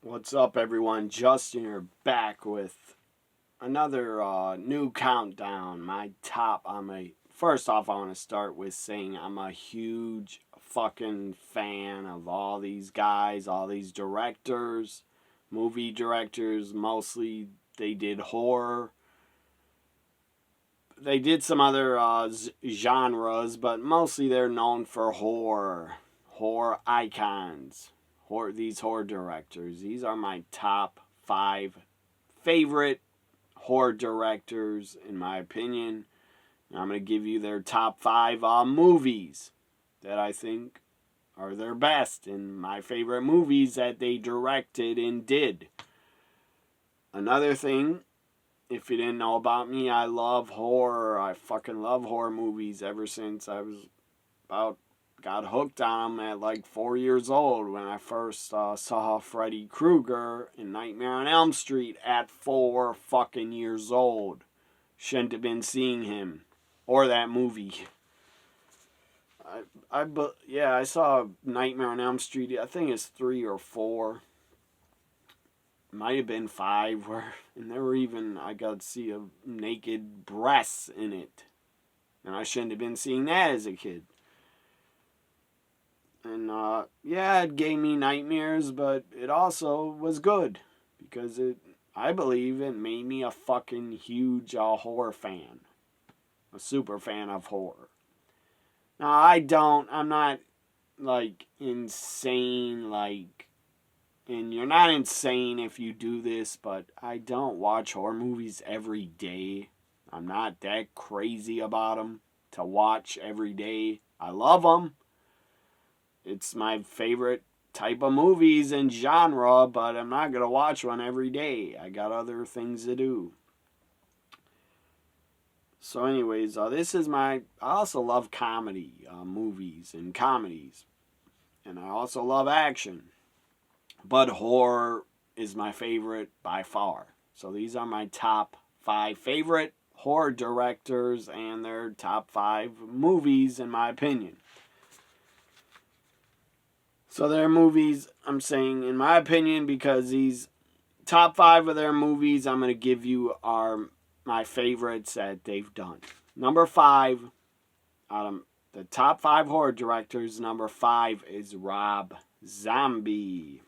What's up, everyone? Justin here, back with another new countdown. My top. First off, I want to start with saying I'm a huge fucking fan of all these guys, all these directors, movie directors. Mostly they did horror. They did some other genres, but mostly they're known for horror icons. These horror directors. These are my top 5 favorite horror directors, in my opinion. And I'm going to give you their top 5 movies that I think are their best and my favorite movies that they directed and did. Another thing, if you didn't know about me, I love horror. I fucking love horror movies ever since I was got hooked on them at like 4 years old when I first saw Freddy Krueger in Nightmare on Elm Street at 4 fucking years old. Shouldn't have been seeing him or that movie. I saw Nightmare on Elm Street. I think it's 3 or 4. Might have been 5, and there were even, I got to see a naked breasts in it. And I shouldn't have been seeing that as a kid. And it gave me nightmares, but it also was good. Because I believe it made me a fucking huge horror fan. A super fan of horror. Now, I'm not, like, insane, and you're not insane if you do this, but I don't watch horror movies every day. I'm not that crazy about them to watch every day. I love them. It's my favorite type of movies and genre, but I'm not going to watch one every day. I got other things to do. So anyways, I also love comedy movies and comedies. And I also love action. But horror is my favorite by far. So these are my top 5 favorite horror directors and their top 5 movies, in my opinion. So their movies, I'm saying, in my opinion, because these top 5 of their movies I'm going to give you are my favorites that they've done. Number 5, out of the top 5 horror directors, number 5 is Rob Zombie.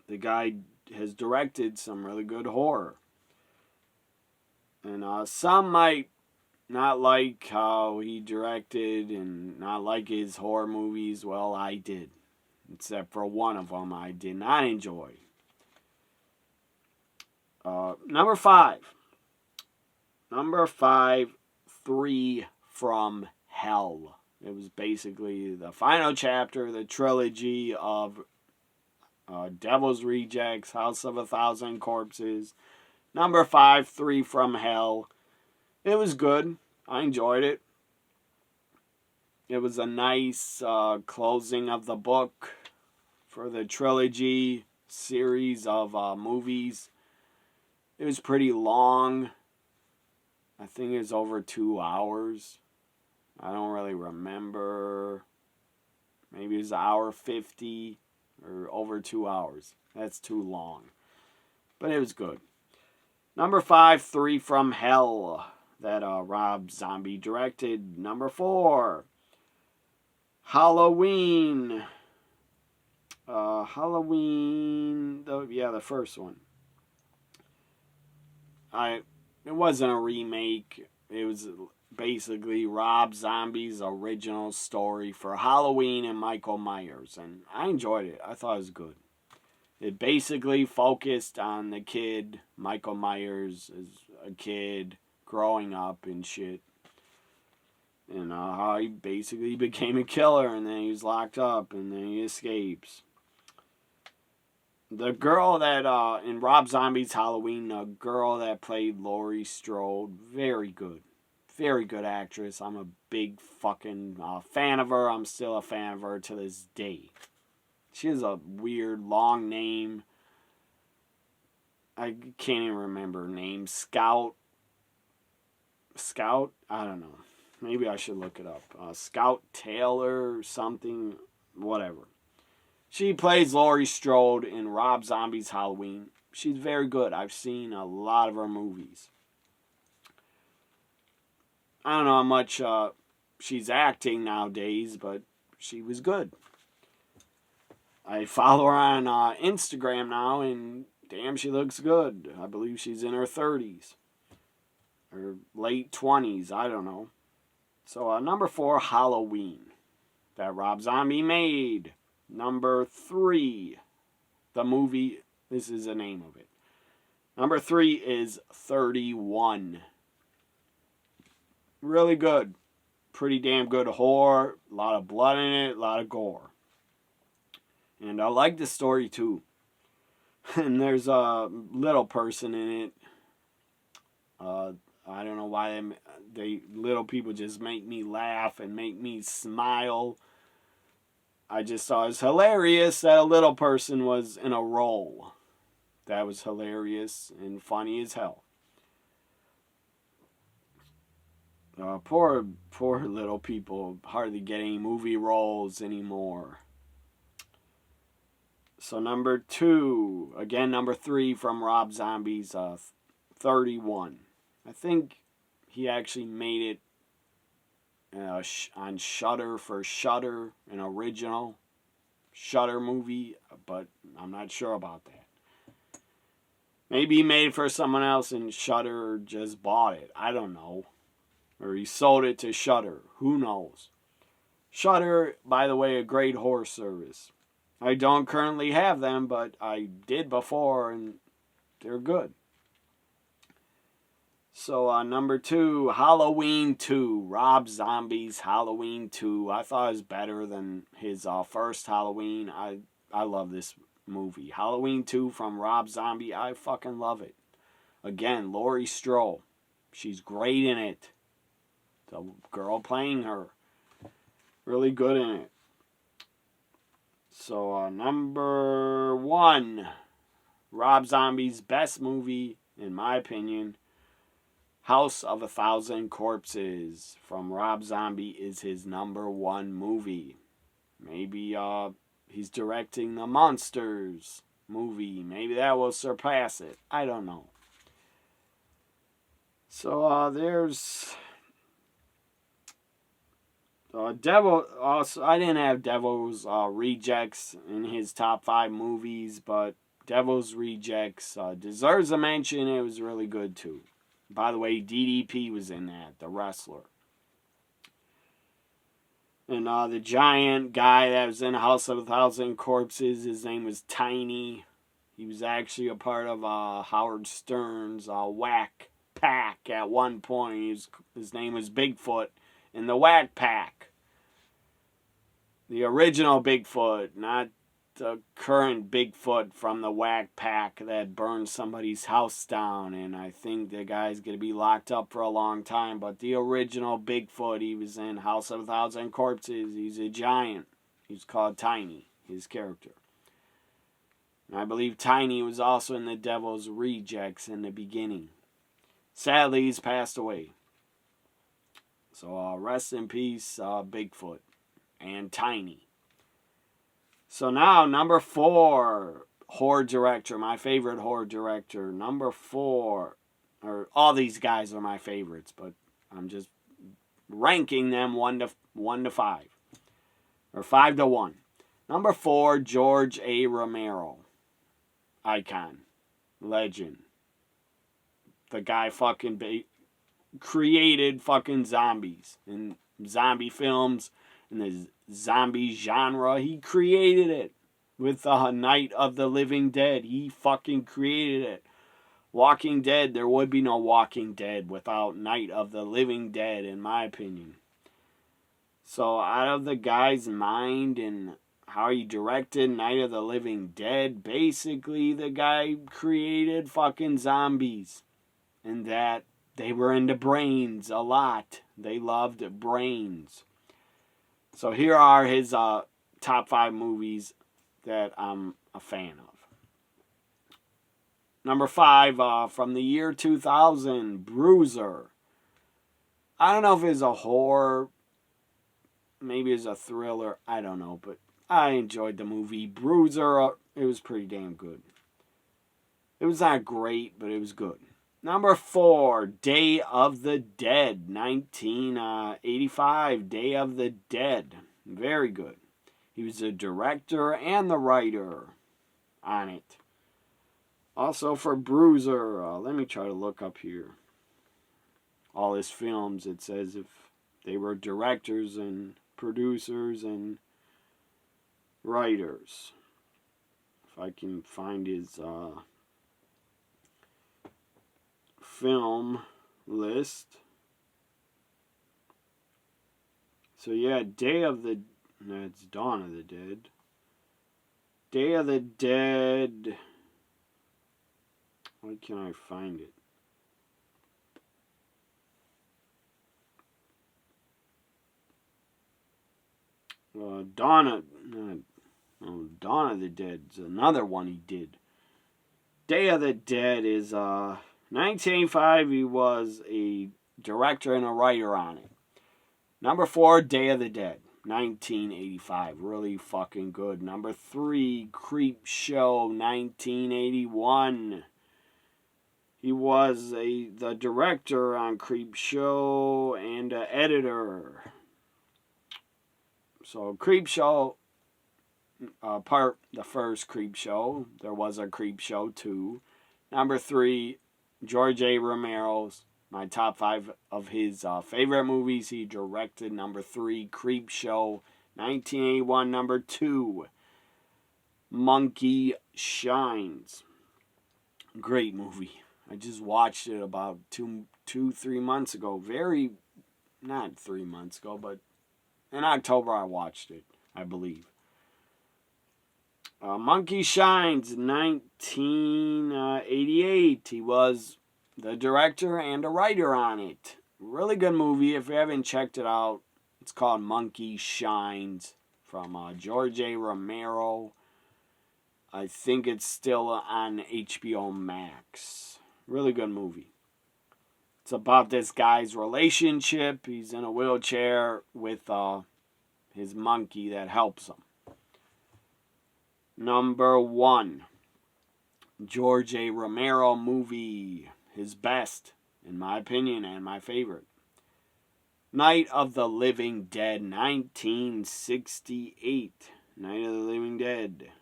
The guy has directed some really good horror. And some might not like how he directed and not like his horror movies. Well, I did. Except for one of them I did not enjoy. Number 5. Number 5, 3 from Hell. It was basically the final chapter of the trilogy of Devil's Rejects, House of a Thousand Corpses. Number 5, 3 from Hell. It was good. I enjoyed it. It was a nice closing of the book for the trilogy series of movies. It was pretty long. I think it was over 2 hours. I don't really remember. Maybe it was 1:50 or over 2 hours. That's too long. But it was good. Number 5, 3 from Hell, that Rob Zombie directed. Number 4, Halloween. The first one. It wasn't a remake. It was basically Rob Zombie's original story for Halloween and Michael Myers. And I enjoyed it. I thought it was good. It basically focused on the kid, Michael Myers, as a kid growing up and shit. And how he basically became a killer and then he was locked up and then he escapes. The girl that, in Rob Zombie's Halloween, the girl that played Laurie Strode, very good. Very good actress. I'm a big fucking fan of her. I'm still a fan of her to this day. She has a weird, long name. I can't even remember her name. Scout? I don't know. Maybe I should look it up. Scout Taylor or something. Whatever. She plays Laurie Strode in Rob Zombie's Halloween. She's very good. I've seen a lot of her movies. I don't know how much she's acting nowadays, but she was good. I follow her on Instagram now, and damn, she looks good. I believe she's in her 30s. Or late 20s, I don't know. So number 4, Halloween. That Rob Zombie made. Number 3, the movie, this is the name of it. Number 3 is 31. Really good. Pretty damn good horror. A lot of blood in it, a lot of gore. And I like the story too. And there's a little person in it. I don't know why they little people just make me laugh and make me smile. I just thought it was hilarious that a little person was in a role. That was hilarious and funny as hell. Poor little people hardly get any movie roles anymore. So number 2, again number 3 from Rob Zombie's 31. I think he actually made it on Shudder for Shudder, an original Shudder movie, but I'm not sure about that. Maybe he made it for someone else and Shudder just bought it. I don't know. Or he sold it to Shudder. Who knows? Shudder, by the way, a great horror service. I don't currently have them, but I did before, and they're good. So number 2, Halloween 2. Rob Zombie's Halloween 2. I thought it was better than his first Halloween. I love this movie. Halloween 2 from Rob Zombie. I fucking love it. Again, Laurie Strode. She's great in it. The girl playing her. Really good in it. So number 1. Rob Zombie's best movie, in my opinion, House of 1,000 Corpses from Rob Zombie is his number 1 movie. Maybe he's directing the Monsters movie. Maybe that will surpass it. I don't know. So there's Devil. Also, I didn't have Devil's Rejects in his top 5 movies, but Devil's Rejects deserves a mention. It was really good too. By the way, DDP was in that, the wrestler. And the giant guy that was in House of 1,000 Corpses, his name was Tiny. He was actually a part of Howard Stern's Whack Pack at one point. His name was Bigfoot in the Whack Pack. The original Bigfoot, not the current Bigfoot from the Whack Pack that burned somebody's house down, and I think the guy's going to be locked up for a long time. But the original Bigfoot, he was in House of 1,000 Corpses. He's a giant. He's called Tiny, his character. And I believe Tiny was also in the Devil's Rejects in the beginning. Sadly, he's passed away. So rest in peace, Bigfoot and Tiny. So now, number 4, horror director, my favorite horror director. Number 4, or all these guys are my favorites, but I'm just ranking them 1 to 5, or 5 to 1. Number 4, George A. Romero, icon, legend. The guy fucking created fucking zombies and zombie films and the zombie genre. He created it with the Night of the Living Dead. He fucking created it. Walking Dead, there would be no Walking Dead without Night of the Living Dead, in my opinion. So out of the guy's mind and how he directed Night of the Living Dead, basically the guy created fucking zombies. And that they were into brains a lot. They loved brains. So here are his top 5 movies that I'm a fan of. Number 5, from the year 2000, Bruiser. I don't know if it's a horror, maybe it's a thriller, I don't know, but I enjoyed the movie. Bruiser, it was pretty damn good. It was not great, but it was good. Number 4, Day of the Dead, 1985, Day of the Dead. Very good. He was the director and the writer on it. Also for Bruiser, let me try to look up here. All his films, it says if they were directors and producers and writers. If I can find his film list. So yeah, no, it's Dawn of the Dead. Day of the Dead. Why can't I find it? Dawn of the Dead is another one he did. Day of the Dead is 1985. He was a director and a writer on it. Number 4, Day of the Dead, 1985. Really fucking good. Number 3, Creep Show, 1981. He was the director on Creep Show and an editor. So Creep Show, the first Creep Show. There was a Creep Show 2. Number 3, George A. Romero's. My top 5 of his favorite movies he directed. Number 3, Creep Show, 1981. Number 2, Monkey Shines. Great movie. I just watched it about 3 months ago. Not 3 months ago, but in October I watched it, I believe. Monkey Shines, 1988. He was the director and a writer on it. Really good movie. If you haven't checked it out, it's called Monkey Shines from George A. Romero. I think it's still on HBO Max. Really good movie. It's about this guy's relationship. He's in a wheelchair with his monkey that helps him. Number 1, George A. Romero movie. His best, in my opinion, and my favorite. Night of the Living Dead, 1968. Night of the Living Dead.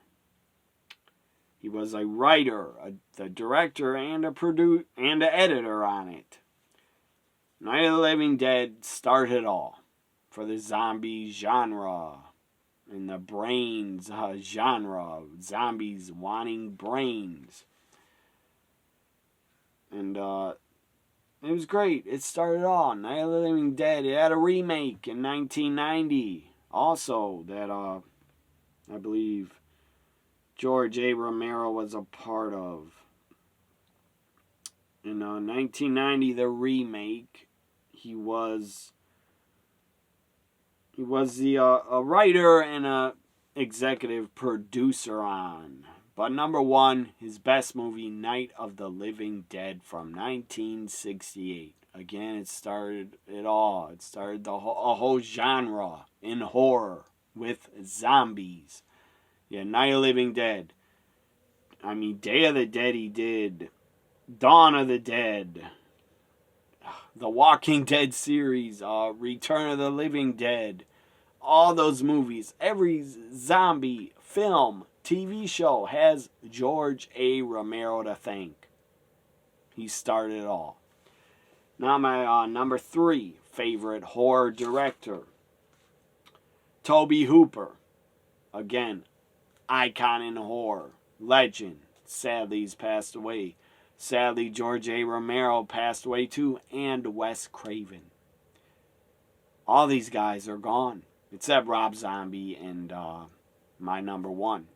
He was a writer, the director, and an editor on it. Night of the Living Dead started it all for the zombie genre and the brains genre. Zombies wanting brains. And it was great. It started all. Night of the Living Dead. It had a remake in 1990. Also, that I believe George A. Romero was a part of. In 1990, the remake, he was a writer and a executive producer on. But number 1, his best movie, Night of the Living Dead from 1968. Again, it started it all. It started a whole genre in horror with zombies. Yeah, Night of the Living Dead. I mean, Day of the Dead he did. Dawn of the Dead. The Walking Dead series. Return of the Living Dead. All those movies. Every zombie film, TV show has George A. Romero to thank. He started it all. Now my number 3 favorite horror director. Toby Hooper. Again, icon in horror. Legend. Sadly, he's passed away. Sadly, George A. Romero passed away too. And Wes Craven. All these guys are gone. Except Rob Zombie and my number 1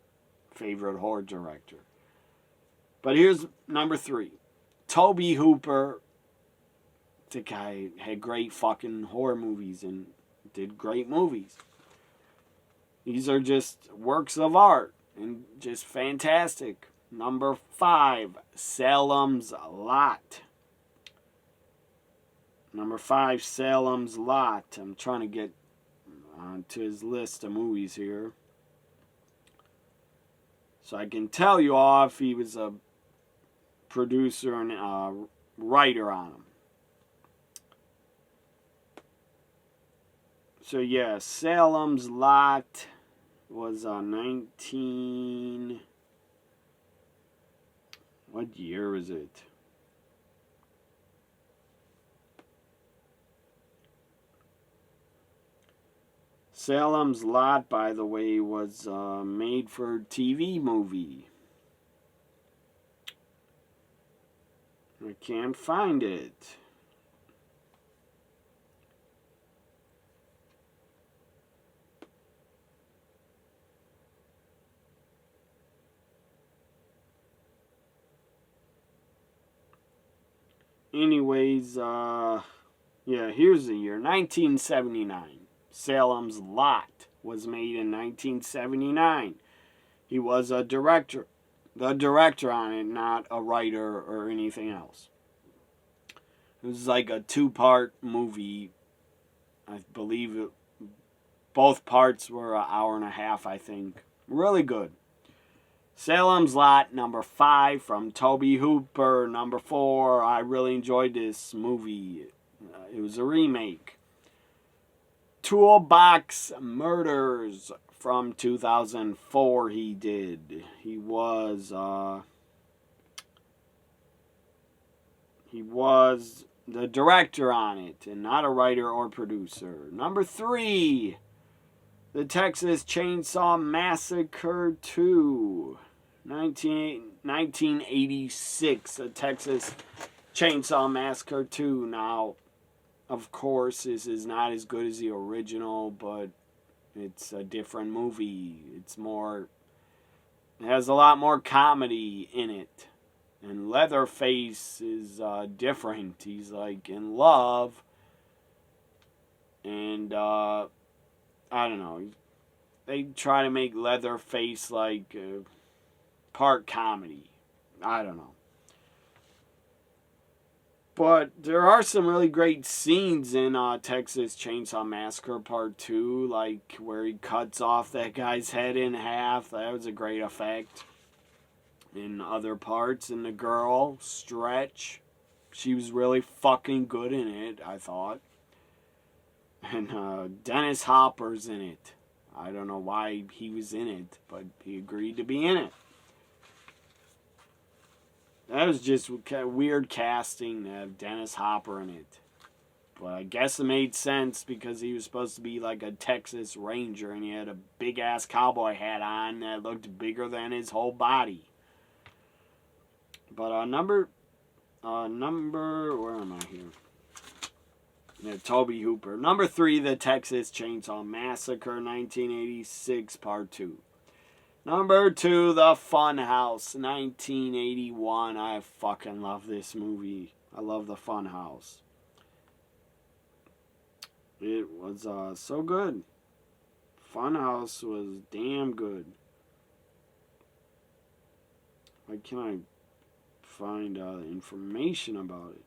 favorite horror director. But here's number 3. Toby Hooper. The guy had great fucking horror movies and did great movies. These are just works of art and just fantastic. Number 5, Salem's Lot. Number 5, Salem's Lot. I'm trying to get onto his list of movies here. So I can tell you off, he was a producer and writer on them. So yeah, Salem's Lot was 19... What year was it? Salem's Lot, by the way, was made for TV movie. I can't find it. Anyways, yeah, here's the year, 1979. Salem's Lot was made in 1979. He was the director on it, not a writer or anything else. It was like a 2-part movie. I believe both parts were an hour and a half, I think. Really good. Salem's Lot, number 5 from Toby Hooper. Number 4, I really enjoyed this movie. It was a remake. Toolbox Murders from 2004 he did. He was the director on it and not a writer or producer. Number 3, The Texas Chainsaw Massacre 2. 1986, The Texas Chainsaw Massacre 2. Now, of course, this is not as good as the original, but it's a different movie. It has a lot more comedy in it. And Leatherface is different. He's like in love. And, I don't know. They try to make Leatherface like part comedy. I don't know. But there are some really great scenes in Texas Chainsaw Massacre Part 2, like where he cuts off that guy's head in half. That was a great effect. In other parts, and the girl, Stretch, she was really fucking good in it, I thought. And Dennis Hopper's in it. I don't know why he was in it, but he agreed to be in it. That was just weird casting to have Dennis Hopper in it. But I guess it made sense because he was supposed to be like a Texas Ranger and he had a big-ass cowboy hat on that looked bigger than his whole body. But number, where am I here? Yeah, Toby Hooper. Number 3, The Texas Chainsaw Massacre, 1986, Part 2. Number 2, The Funhouse, 1981. I fucking love this movie. I love The Funhouse. It was so good. Funhouse was damn good. Why can't I find information about it?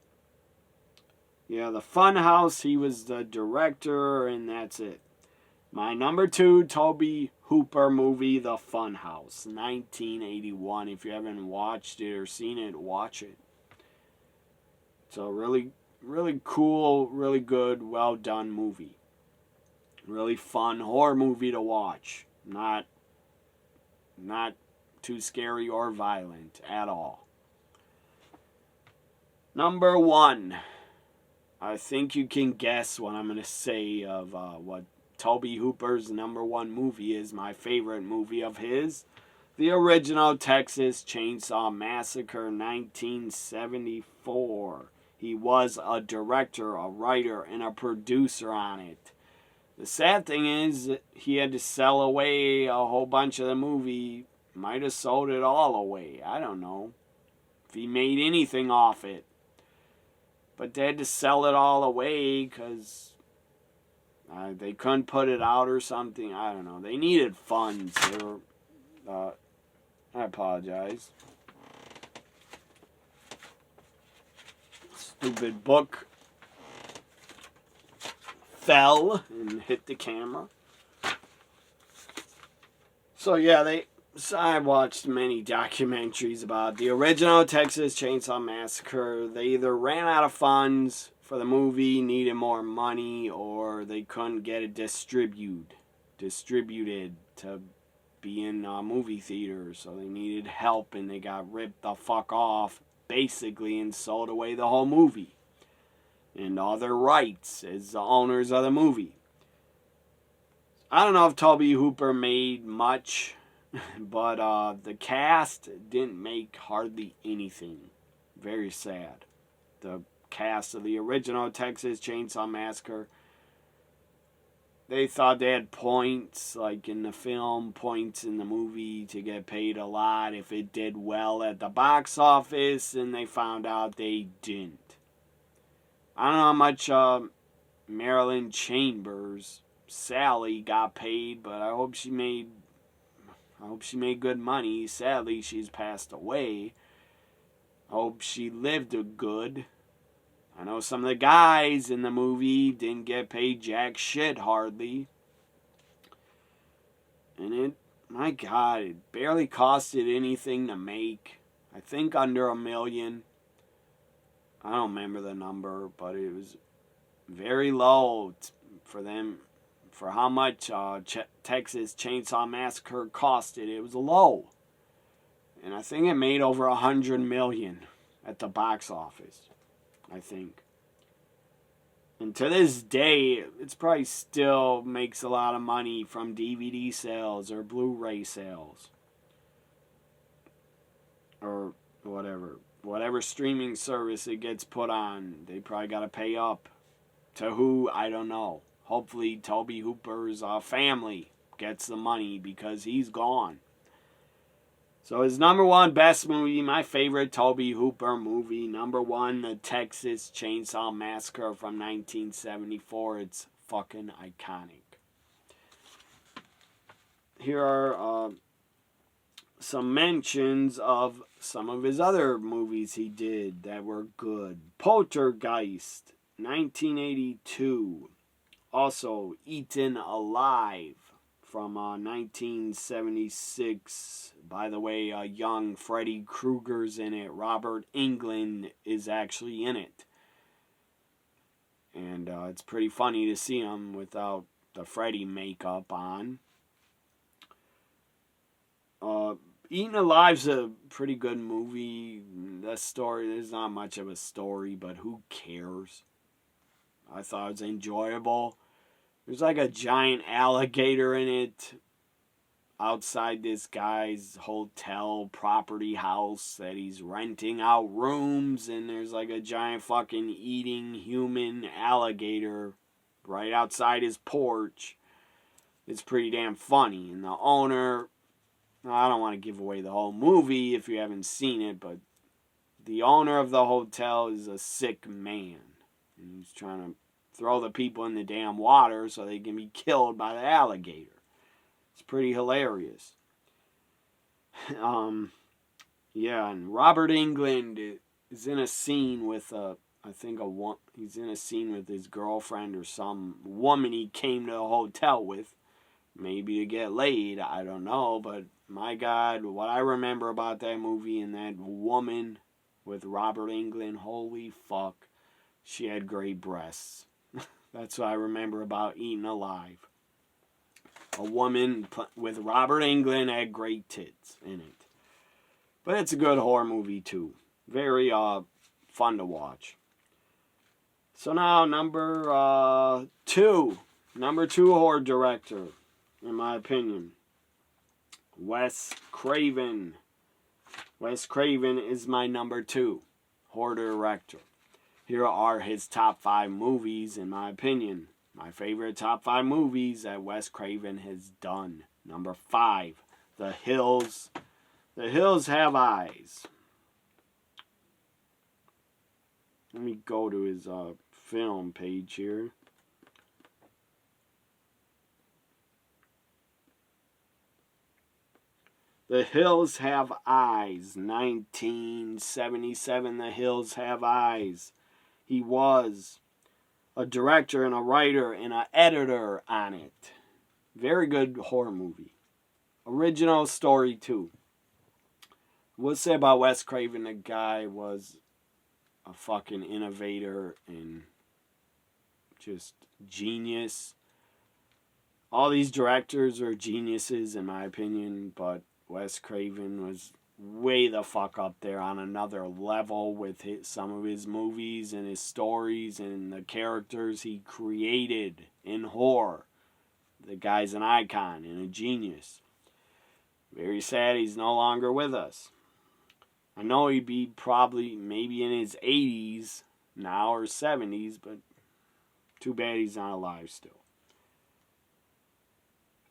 Yeah, The Funhouse, he was the director, and that's it. My number 2 Toby Hooper movie, The Funhouse, 1981. If you haven't watched it or seen it, watch it. It's a really, really cool, really good, well done movie. Really fun horror movie to watch. Not too scary or violent at all. Number 1. I think you can guess what I'm going to say of what Toby Hooper's number 1 movie is. My favorite movie of his. The original Texas Chainsaw Massacre, 1974. He was a director, a writer, and a producer on it. The sad thing is he had to sell away a whole bunch of the movie. Might have sold it all away. I don't know if he made anything off it. But they had to sell it all away because they couldn't put it out or something. I don't know. They needed funds. I apologize. Stupid book fell and hit the camera. So yeah, So I watched many documentaries about the original Texas Chainsaw Massacre. They either ran out of funds for the movie, needed more money, or they couldn't get it distributed to be in movie theaters. So they needed help, and they got ripped the fuck off, basically, and sold away the whole movie and all their rights as the owners of the movie. I don't know if Toby Hooper made much, but the cast didn't make hardly anything. Very sad. The cast of the original Texas Chainsaw Massacre, they thought they had points, like in the film, points in the movie to get paid a lot if it did well at the box office, and they found out they didn't. I don't know how much Marilyn Chambers, Sally, got paid, but I hope she made good money. Sadly, she's passed away. I hope she lived good. I know some of the guys in the movie didn't get paid jack shit hardly. And my God, it barely costed anything to make. I think under $1 million. I don't remember the number, but it was very low for them. For how much Texas Chainsaw Massacre costed, it was low. And I think it made over $100 million at the box office, I think. And to this day, it's probably still makes a lot of money from DVD sales or Blu-ray sales. Or whatever streaming service it gets put on, they probably got to pay up. To who, I don't know. Hopefully Toby Hooper's family gets the money because he's gone. So his number one best movie, my favorite Toby Hooper movie, number one, the Texas Chainsaw Massacre from 1974. It's fucking iconic. Here are some mentions of some of his other movies he did that were good. Poltergeist, 1982. Also, Eaten Alive from 1976. By the way, young Freddy Krueger's in it. Robert Englund is actually in it. And it's pretty funny to see him without the Freddy makeup on. Eaten Alive's a pretty good movie. The story, there's not much of a story, but who cares? I thought it was enjoyable. There's like a giant alligator in it outside this guy's hotel property house that he's renting out rooms, and there's like a giant fucking eating human alligator right outside his porch. It's pretty damn funny. And the owner, I don't want to give away the whole movie if you haven't seen it, but the owner of the hotel is a sick man. And he's trying to throw the people in the damn water so they can be killed by the alligator. It's pretty hilarious. Yeah, and Robert Englund is in a scene with he's in a scene with his girlfriend or some woman he came to the hotel with, maybe to get laid, I don't know, but my God, what I remember about that movie and that woman with Robert Englund, holy fuck, she had great breasts. That's what I remember about Eaten Alive. A woman with Robert Englund had great tits in it. But it's a good horror movie too. Very fun to watch. So now number two horror director, in my opinion, Wes Craven. Wes Craven is my number 2 horror director. Here are his top 5 movies, in my opinion. My favorite top 5 movies that Wes Craven has done. Number 5, The Hills. The Hills Have Eyes. Let me go to his film page here. The Hills Have Eyes. 1977, The Hills Have Eyes. He was a director and a writer and an editor on it. Very good horror movie. original story too. We'll say about Wes Craven, the guy was a fucking innovator and just genius. All these directors are geniuses in my opinion, but Wes Craven was way the fuck up there on another level with some of his movies and his stories and the characters he created in horror. The guy's an icon and a genius. Very sad he's no longer with us. I know he'd be probably maybe in his 80s now or 70s, but too bad he's not alive still.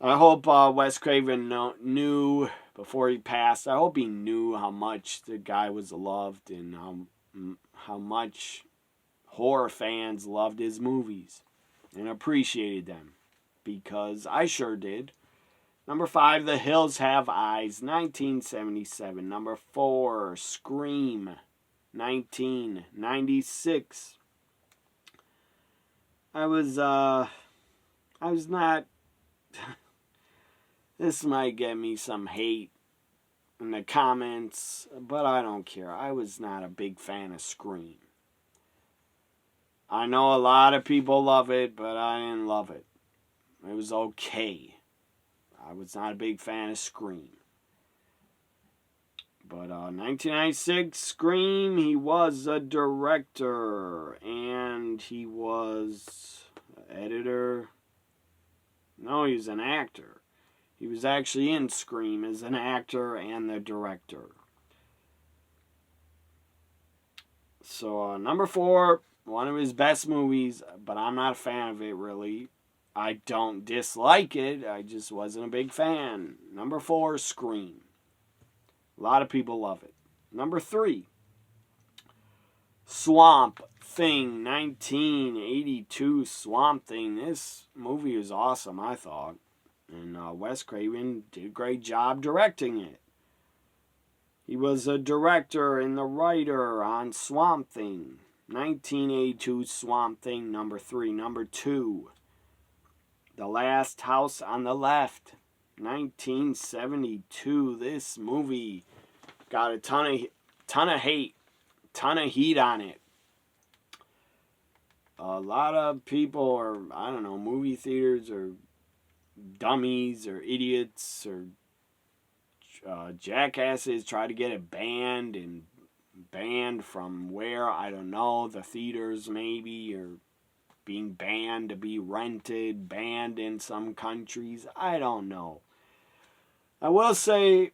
I hope Wes Craven knew before he passed. I hope he knew how much the guy was loved and how much horror fans loved his movies and appreciated them, because I sure did. Number 5, The Hills Have Eyes, 1977. Number 4, Scream, 1996. I was not... This might get me some hate in the comments, but I don't care. I was not a big fan of Scream. I know a lot of people love it, but I didn't love it. It was okay. I was not a big fan of Scream. But 1996, Scream, he was a director, and he was an editor. No, he was an actor. He was actually in Scream as an actor and the director. So, number 4, one of his best movies, but I'm not a fan of it, really. I don't dislike it, I just wasn't a big fan. Number 4, Scream. A lot of people love it. Number 3, Swamp Thing, 1982 Swamp Thing. This movie is awesome, I thought. And Wes Craven did a great job directing it. He was a director and the writer on Swamp Thing. 1982 Swamp Thing, number 3. Number 2, The Last House on the Left, 1972. This movie got a ton of hate, ton of heat on it. A lot of people, or I don't know, movie theaters are dummies or idiots or jackasses, try to get it banned from where, I don't know, the theaters maybe, or being banned to be rented, banned in some countries, I don't know. I will say,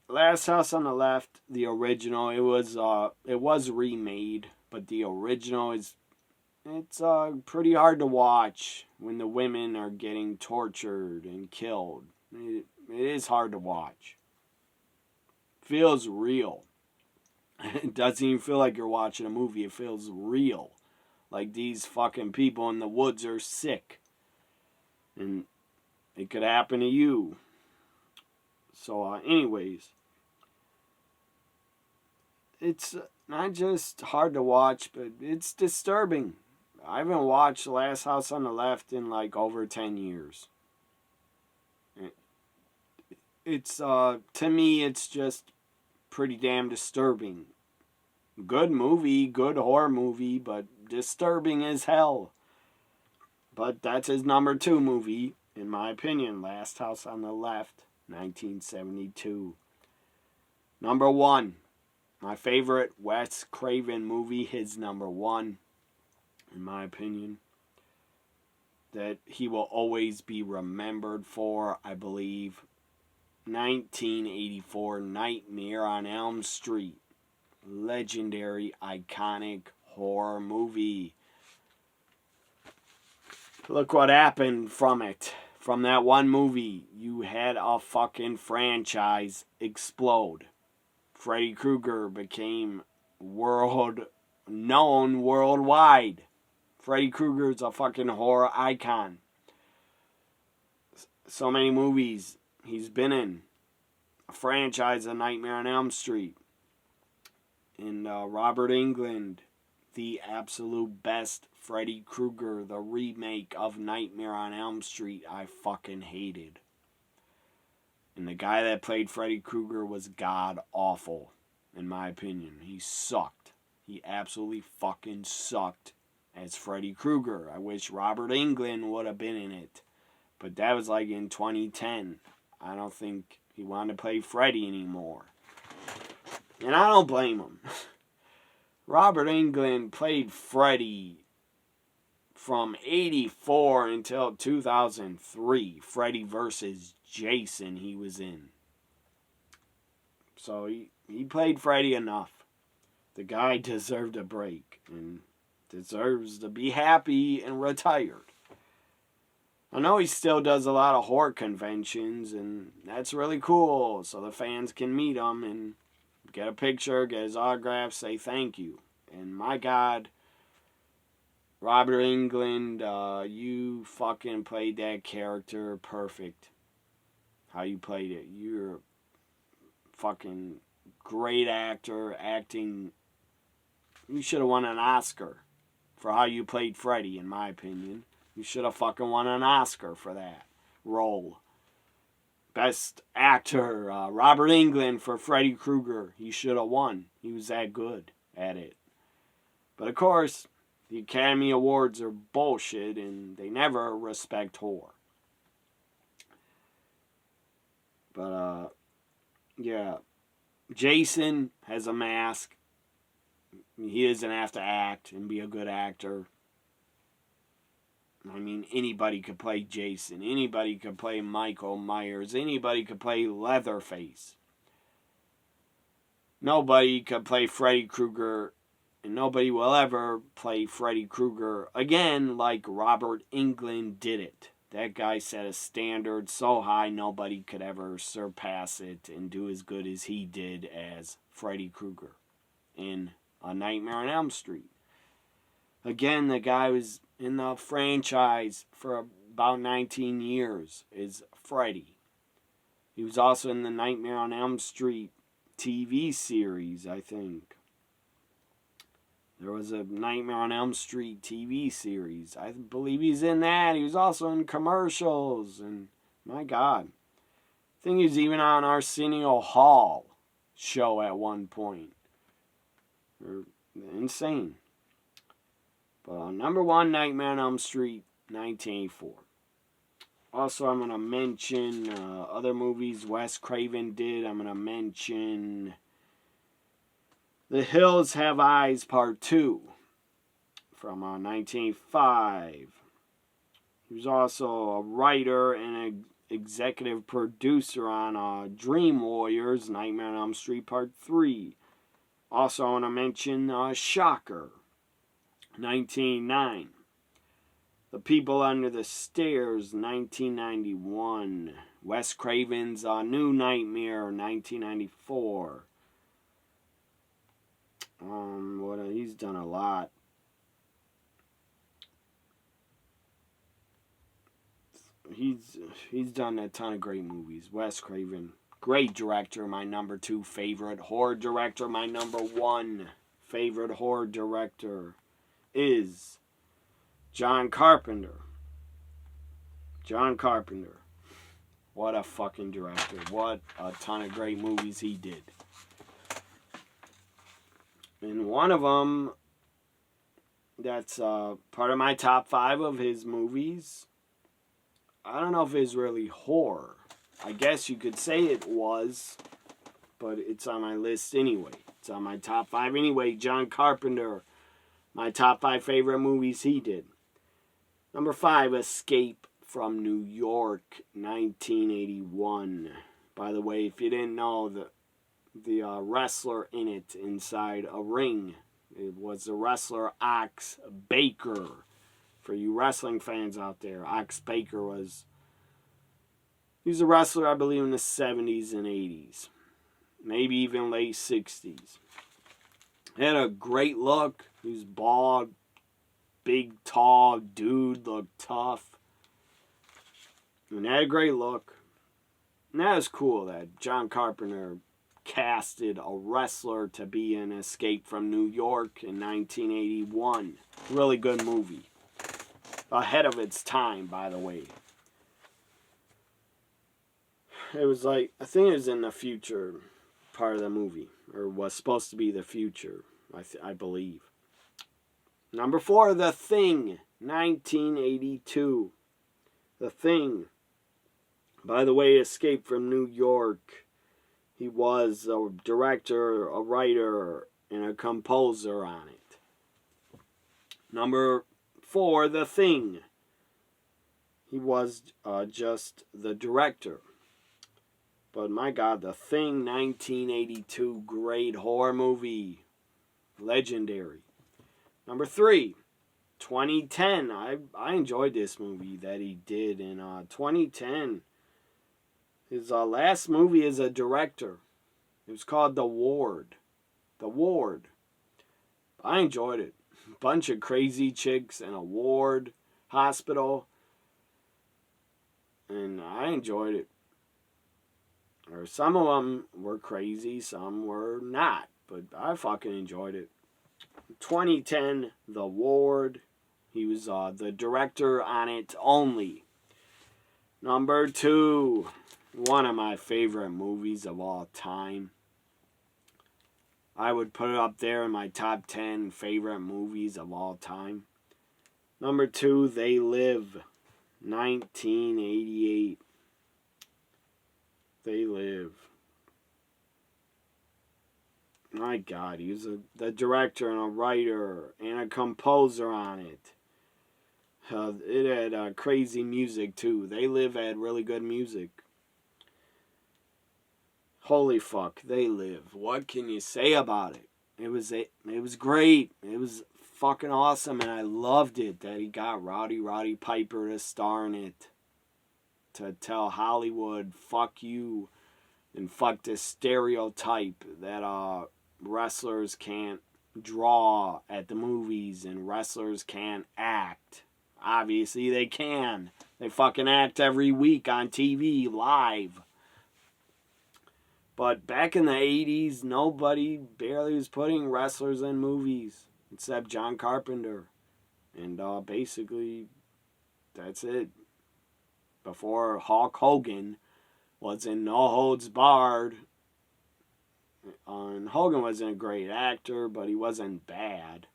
Last House on the Left, the original, it was remade, but the original it's pretty hard to watch when the women are getting tortured and killed. It is hard to watch. Feels real. It doesn't even feel like you're watching a movie. It feels real. Like these fucking people in the woods are sick. And it could happen to you. So, anyways. It's not just hard to watch, but it's disturbing. I haven't watched The Last House on the Left in like over 10 years. It's, to me, it's just pretty damn disturbing. Good movie, good horror movie, but disturbing as hell. But that's his number 2 movie, in my opinion. Last House on the Left, 1972. Number 1. My favorite Wes Craven movie, his number 1, in my opinion, that he will always be remembered for, I believe, 1984 Nightmare on Elm Street. Legendary, iconic horror movie. Look what happened from it. From that one movie, you had a fucking franchise explode. Freddy Krueger became known worldwide. Freddy Krueger is a fucking horror icon. So many movies he's been in. A franchise of Nightmare on Elm Street. And Robert Englund, the absolute best Freddy Krueger, the remake of Nightmare on Elm Street, I fucking hated. And the guy that played Freddy Krueger was god-awful, in my opinion. He sucked. He absolutely fucking sucked as Freddy Krueger. I wish Robert Englund would have been in it. But that was like in 2010. I don't think he wanted to play Freddy anymore. And I don't blame him. Robert Englund played Freddy from 84 until 2003. Freddy versus Jason he was in. So he played Freddy enough. The guy deserved a break and deserves to be happy and retired. I know he still does a lot of horror conventions, and that's really cool, so the fans can meet him and get a picture, get his autograph, say thank you. And my God, Robert Englund, you fucking played that character perfect. How you played it. You're a fucking great actor, acting. You should have won an Oscar for how you played Freddy, in my opinion. You should have fucking won an Oscar for that role. Best actor, Robert Englund for Freddy Krueger. He should have won. He was that good at it. But of course, the Academy Awards are bullshit and they never respect horror. But, yeah. Jason has a mask. He doesn't have to act and be a good actor. I mean, anybody could play Jason. Anybody could play Michael Myers. Anybody could play Leatherface. Nobody could play Freddy Krueger. And nobody will ever play Freddy Krueger again like Robert Englund did it. That guy set a standard so high nobody could ever surpass it and do as good as he did as Freddy Krueger in A Nightmare on Elm Street. Again, the guy was in the franchise for about 19 years is Freddy. He was also in the Nightmare on Elm Street TV series, I think. There was a Nightmare on Elm Street TV series. I believe he's in that. He was also in commercials. And my God. I think he was even on Arsenio Hall show at one point. Insane. But number one, Nightmare on Elm Street, 1984. Also, I'm going to mention other movies Wes Craven did. I'm going to mention The Hills Have Eyes Part 2 from 1905. He was also a writer and an executive producer on Dream Warriors, Nightmare on Elm Street Part 3. Also, I want to mention Shocker, 1909. The People Under the Stairs, 1991. Wes Craven's New Nightmare, 1994. He's done a lot. He's done a ton of great movies. Wes Craven, great director, my number 2 favorite horror director. My number 1 favorite horror director is John Carpenter. John Carpenter. What a fucking director. What a ton of great movies he did. And one of them that's part of my top 5 of his movies. I don't know if it's really horror. I guess you could say it was, but it's on my list anyway. It's on my top 5 anyway. John Carpenter, my top 5 favorite movies he did. Number 5, Escape from New York, 1981. By the way, if you didn't know, the wrestler in it inside a ring, it was the wrestler Ox Baker. For you wrestling fans out there, Ox Baker he was a wrestler, I believe, in the 70s and 80s. Maybe even late 60s. He had a great look. He was bald, big, tall dude, looked tough. And had a great look. And that was cool that John Carpenter casted a wrestler to be in Escape from New York in 1981. Really good movie. Ahead of its time, by the way. It was like, I think it was in the future part of the movie, or was supposed to be the future, I believe. Number 4, The Thing, 1982. The Thing. By the way, Escape from New York. He was a director, a writer, and a composer on it. Number 4, The Thing. He was just the director. But my God, The Thing, 1982, great horror movie. Legendary. Number 3, 2010. I enjoyed this movie that he did in 2010. His last movie as a director. It was called The Ward. The Ward. I enjoyed it. Bunch of crazy chicks in a ward hospital. And I enjoyed it. Or some of them were crazy, some were not. But I fucking enjoyed it. 2010, The Ward. He was the director on it only. Number 2, one of my favorite movies of all time. I would put it up there in my top 10 favorite movies of all time. Number 2, They Live, 1988. They Live. My God, he was the director and a writer and a composer on it. It had crazy music too. They Live had really good music. Holy fuck, They Live. What can you say about it? It was great. It was fucking awesome, and I loved it that he got Roddy Piper to star in it. To tell Hollywood, fuck you, and fuck this stereotype that wrestlers can't draw at the movies and wrestlers can't act. Obviously they can. They fucking act every week on TV live. But back in the 80s, nobody barely was putting wrestlers in movies except John Carpenter. And basically, that's it. Before Hulk Hogan was in No Holds Barred. And Hogan wasn't a great actor, but he wasn't bad.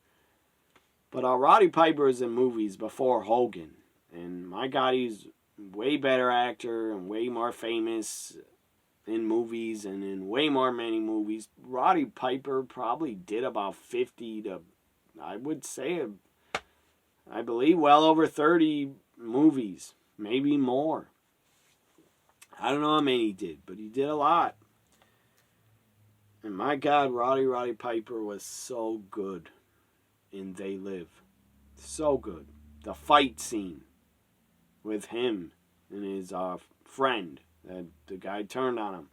But Roddy Piper was in movies before Hogan. And my God, he's a way better actor and way more famous in movies and in way more many movies. Roddy Piper probably did about 50 to, I would say, I believe, well over 30 movies. Maybe more. I don't know how many he did, but he did a lot. And my God, Roddy Piper was so good in They Live. So good. The fight scene with him and his friend. The guy turned on him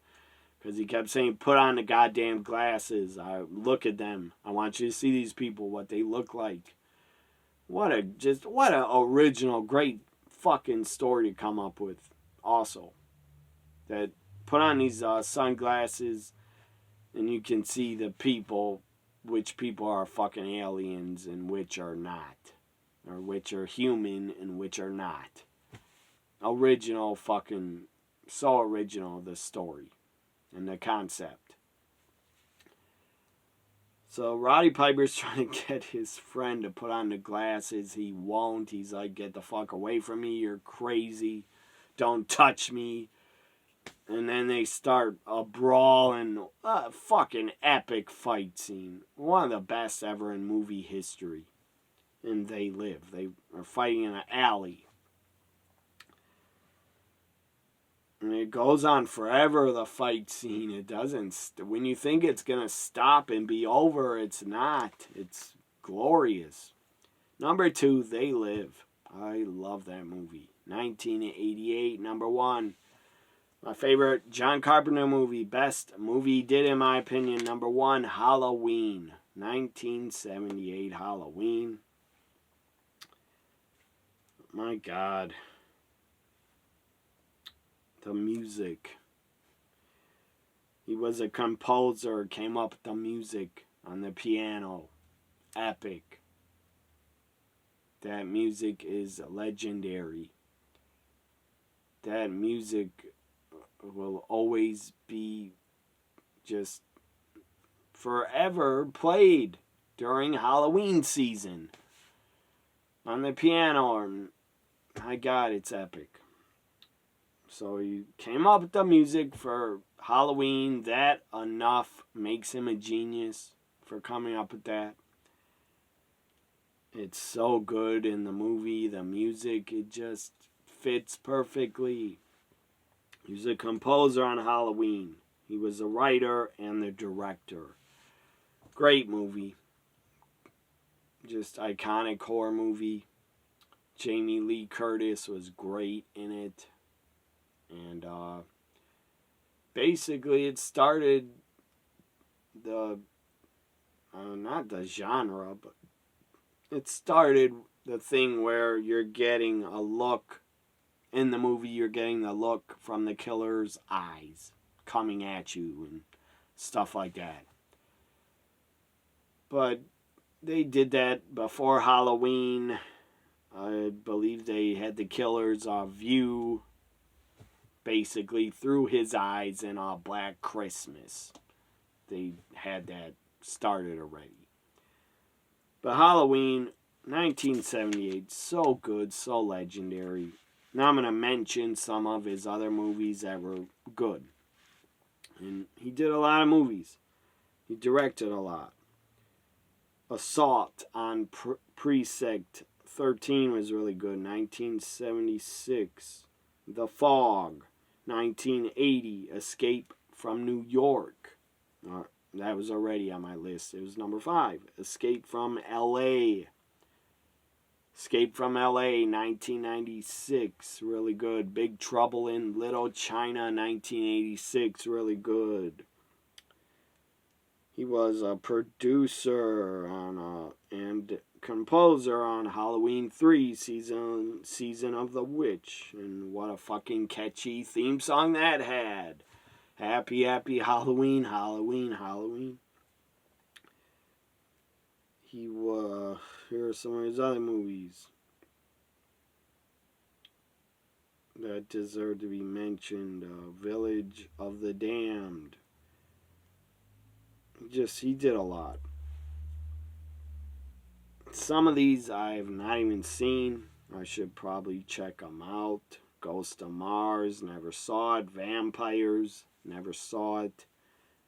because he kept saying, put on the goddamn glasses. I look at them. I want you to see these people, what they look like. What a original, great fucking story to come up with. Also, that put on these sunglasses and you can see the people, which people are fucking aliens and which are not, or which are human and which are not. Original fucking, so original, the story and the concept. So Roddy Piper's trying to get his friend to put on the glasses. He won't. He's like, get the fuck away from me. You're crazy. Don't touch me. And then they start a brawl and a fucking epic fight scene. One of the best ever in movie history. And They Live. They are fighting in an alley. And it goes on forever, the fight scene. It doesn't... when you think it's going to stop and be over, it's not. It's glorious. Number 2, They Live. I love that movie. 1988, number 1. My favorite John Carpenter movie. Best movie he did, in my opinion. Number 1, Halloween. 1978 Halloween. My God. The music. He was a composer, came up with the music on the piano. Epic. That music is legendary. That music will always be just forever played during Halloween season on the piano. And my God, it's epic. So he came up with the music for Halloween. That enough makes him a genius for coming up with that. It's so good in the movie. The music, it just fits perfectly. He was a composer on Halloween. He was a writer and the director. Great movie. Just iconic horror movie. Jamie Lee Curtis was great in it. And basically it started the, not the genre, but it started the thing where you're getting a look, in the movie you're getting the look from the killer's eyes coming at you and stuff like that. But they did that before Halloween. I believe they had the killer's view basically through his eyes in Black Christmas. They had that started already. But Halloween, 1978, so good, so legendary. Now I'm going to mention some of his other movies that were good. And he did a lot of movies. He directed a lot. Assault on Precinct 13 was really good. 1976. The Fog. 1980. Escape from New York. That was already on my list. It was number 5. Escape from L.A. Escape from L.A. 1996. Really good. Big Trouble in Little China. 1986. Really good. He was a producer on and composer on Halloween 3 season of the Witch. And what a fucking catchy theme song that had. Happy, happy Halloween, Halloween, Halloween. Here are some of his other movies that deserve to be mentioned. Village of the Damned. He did a lot. Some of these I have not even seen. I should probably check them out. Ghost of Mars, never saw it. Vampires, never saw it.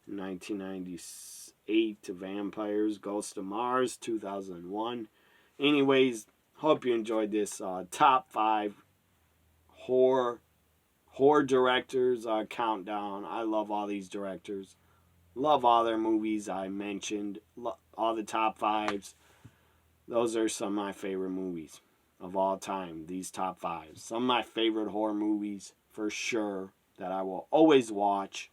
1998, Vampires, Ghost of Mars, 2001. Anyways, hope you enjoyed this top 5 horror directors countdown. I love all these directors. Love all their movies I mentioned. All the top 5s. Those are some of my favorite movies of all time. These top 5s. Some of my favorite horror movies for sure that I will always watch.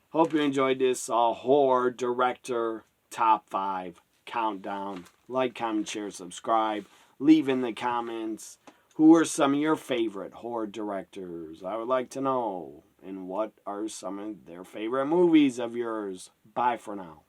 Hope you enjoyed this horror director top 5 countdown. Like, comment, share, subscribe. Leave in the comments who are some of your favorite horror directors. I would like to know. And what are some of their favorite movies of yours? Bye for now.